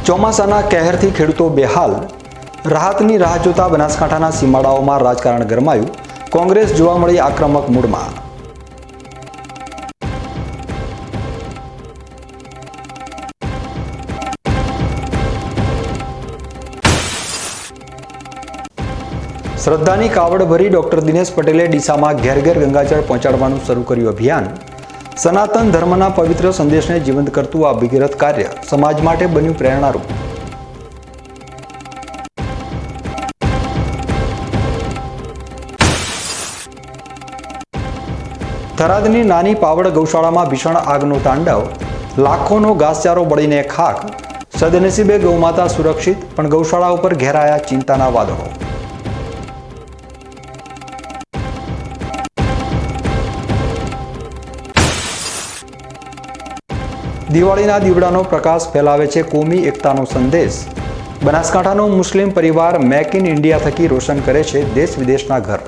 ચોમાસાના કહેરથી ખેડૂતો બેહાલ, રાહતની રાહ જોતા બનાસકાંઠાના સીમાડાઓમાં રાજકારણ ગરમાયું, કોંગ્રેસ જોવા મળી આક્રમક મૂડમાં. શ્રદ્ધાની કાવડ ભરી ડોક્ટર દિનેશ પટેલે ડીસામાં ઘેર ઘેર ગંગાજળ પહોંચાડવાનું શરૂ કર્યું અભિયાન. સનાતન ધર્મના પવિત્ર સંદેશને જીવંત કરતું આ ભગીરથ કાર્ય સમાજ માટે બન્યું પ્રેરણારૂપ. થરાદની નાની પાવડ ગૌશાળામાં ભીષણ આગનો તાંડવ, લાખોનો ઘાસચારો બળીને ખાખ. સદનસીબે ગૌમાતા સુરક્ષિત, પણ ગૌશાળા ઉપર ઘેરાયા ચિંતાના વાદળો. દિવાળીના દીવડાનો પ્રકાશ ફેલાવે છે કોમી એકતાનો સંદેશ. બનાસકાંઠાનો મુસ્લિમ પરિવાર મેક ઇન ઇન્ડિયા થકી રોશન કરે છે દેશ વિદેશના ઘર.